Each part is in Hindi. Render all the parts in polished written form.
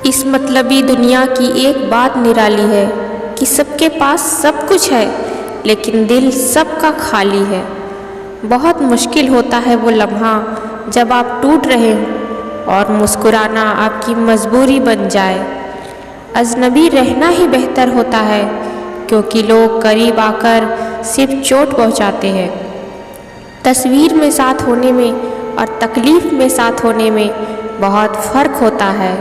इस मतलबी दुनिया की एक बात निराली है कि सबके पास सब कुछ है, लेकिन दिल सबका खाली है। बहुत मुश्किल होता है वो लम्हा जब आप टूट रहे हों और मुस्कुराना आपकी मजबूरी बन जाए। अजनबी रहना ही बेहतर होता है, क्योंकि लोग करीब आकर सिर्फ चोट पहुंचाते हैं। तस्वीर में साथ होने में और तकलीफ़ में साथ होने में बहुत फ़र्क होता है।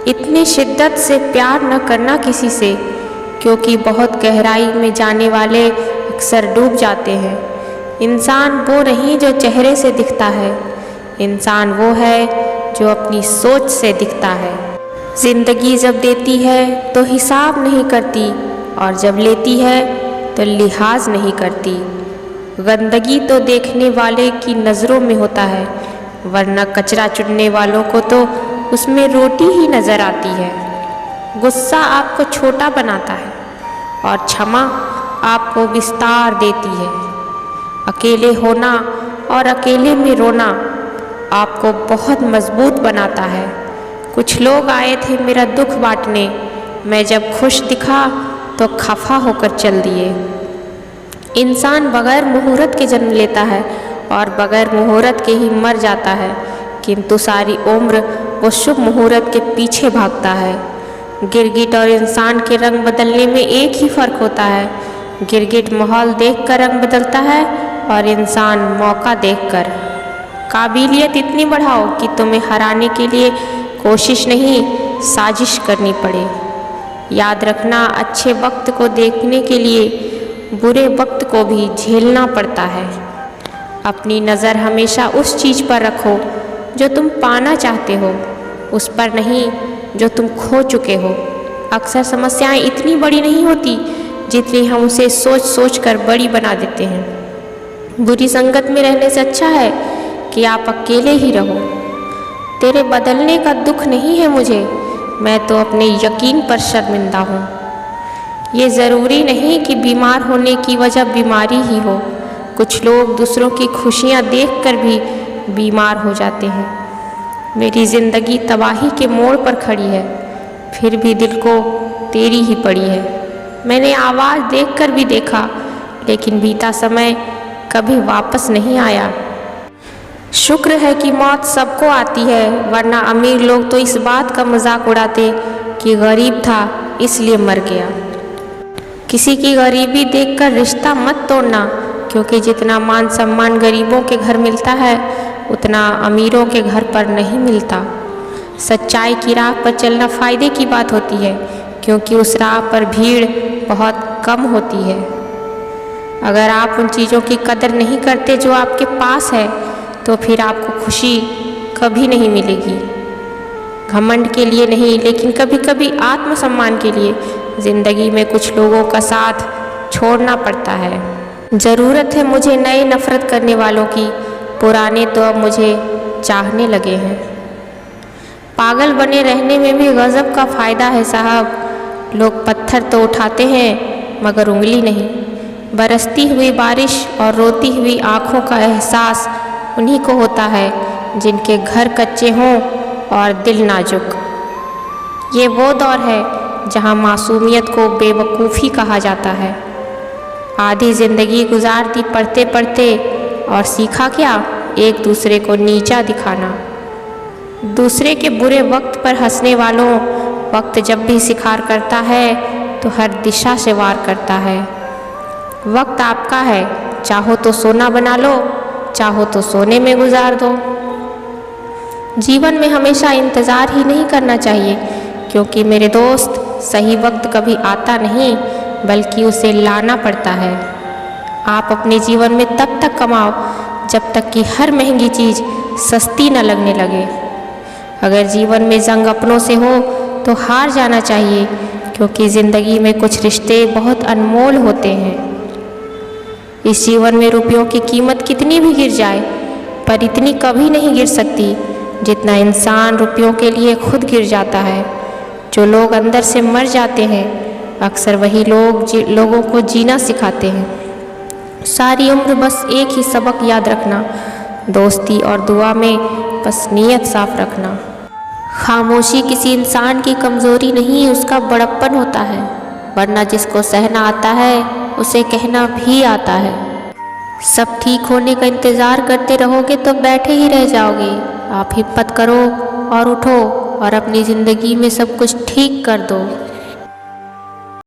इतनी शिद्दत से प्यार न करना किसी से, क्योंकि बहुत गहराई में जाने वाले अक्सर डूब जाते हैं। इंसान वो नहीं जो चेहरे से दिखता है, इंसान वो है जो अपनी सोच से दिखता है। ज़िंदगी जब देती है तो हिसाब नहीं करती, और जब लेती है तो लिहाज नहीं करती। गंदगी तो देखने वाले की नज़रों में होता है, वरना कचरा चुनने वालों को तो उसमें रोटी ही नज़र आती है। गुस्सा आपको छोटा बनाता है और क्षमा आपको विस्तार देती है। अकेले होना और अकेले में रोना आपको बहुत मजबूत बनाता है। कुछ लोग आए थे मेरा दुख बांटने, मैं जब खुश दिखा तो खफा होकर चल दिए। इंसान बग़ैर मुहूर्त के जन्म लेता है और बग़ैर मुहूर्त के ही मर जाता है, किंतु सारी उम्र वो शुभ मुहूर्त के पीछे भागता है। गिरगिट और इंसान के रंग बदलने में एक ही फ़र्क होता है। गिरगिट माहौल देखकर रंग बदलता है और इंसान मौका देखकर। काबिलियत इतनी बढ़ाओ कि तुम्हें हराने के लिए कोशिश नहीं, साजिश करनी पड़े। याद रखना, अच्छे वक्त को देखने के लिए बुरे वक्त को भी झेलना पड़ता है। अपनी नज़र हमेशा उस चीज़ पर रखो जो तुम पाना चाहते हो, उस पर नहीं जो तुम खो चुके हो। अक्सर समस्याएं इतनी बड़ी नहीं होती जितनी हम उसे सोच सोच कर बड़ी बना देते हैं। बुरी संगत में रहने से अच्छा है कि आप अकेले ही रहो। तेरे बदलने का दुख नहीं है मुझे, मैं तो अपने यकीन पर शर्मिंदा हूँ। ये ज़रूरी नहीं कि बीमार होने की वजह बीमारी ही हो। कुछ लोग दूसरों की खुशियाँ देखकर भी बीमार हो जाते हैं। मेरी ज़िंदगी तबाही के मोड़ पर खड़ी है, फिर भी दिल को तेरी ही पड़ी है। मैंने आवाज़ देखकर भी देखा, लेकिन बीता समय कभी वापस नहीं आया। शुक्र है कि मौत सबको आती है, वरना अमीर लोग तो इस बात का मजाक उड़ाते कि गरीब था इसलिए मर गया। किसी की गरीबी देखकर रिश्ता मत तोड़ना, क्योंकि जितना मान सम्मान गरीबों के घर मिलता है उतना अमीरों के घर पर नहीं मिलता। सच्चाई की राह पर चलना फ़ायदे की बात होती है, क्योंकि उस राह पर भीड़ बहुत कम होती है। अगर आप उन चीज़ों की कदर नहीं करते जो आपके पास है, तो फिर आपको खुशी कभी नहीं मिलेगी। घमंड के लिए नहीं, लेकिन कभी कभी आत्मसम्मान के लिए ज़िंदगी में कुछ लोगों का साथ छोड़ना पड़ता है। ज़रूरत है मुझे नए नफ़रत करने वालों की, पुराने तो अब मुझे चाहने लगे हैं। पागल बने रहने में भी गज़ब का फ़ायदा है साहब। लोग पत्थर तो उठाते हैं मगर उंगली नहीं। बरसती हुई बारिश और रोती हुई आँखों का एहसास उन्हीं को होता है जिनके घर कच्चे हों और दिल नाजुक। ये वो दौर है जहाँ मासूमियत को बेवकूफ़ी कहा जाता है। आधी ज़िंदगी गुजार दी पढ़ते पढ़ते, और सीखा क्या? एक दूसरे को नीचा दिखाना। दूसरे के बुरे वक्त पर हंसने वालों, वक्त जब भी शिकार करता है तो हर दिशा से वार करता है। वक्त आपका है, चाहो तो सोना बना लो, चाहो तो सोने में गुजार दो। जीवन में हमेशा इंतज़ार ही नहीं करना चाहिए, क्योंकि मेरे दोस्त सही वक्त कभी आता नहीं, बल्कि उसे लाना पड़ता है। आप अपने जीवन में तब तक कमाओ जब तक कि हर महंगी चीज़ सस्ती न लगने लगे। अगर जीवन में जंग अपनों से हो तो हार जाना चाहिए, क्योंकि ज़िंदगी में कुछ रिश्ते बहुत अनमोल होते हैं। इस जीवन में रुपयों की कीमत कितनी भी गिर जाए, पर इतनी कभी नहीं गिर सकती जितना इंसान रुपयों के लिए खुद गिर जाता है। जो लोग अंदर से मर जाते हैं, अक्सर वही लोगों को जीना सिखाते हैं। सारी उम्र बस एक ही सबक याद रखना, दोस्ती और दुआ में बस नीयत साफ रखना। खामोशी किसी इंसान की कमज़ोरी नहीं, उसका बड़प्पन होता है। वरना जिसको सहना आता है उसे कहना भी आता है। सब ठीक होने का इंतज़ार करते रहोगे तो बैठे ही रह जाओगे। आप हिम्मत करो और उठो और अपनी ज़िंदगी में सब कुछ ठीक कर दो।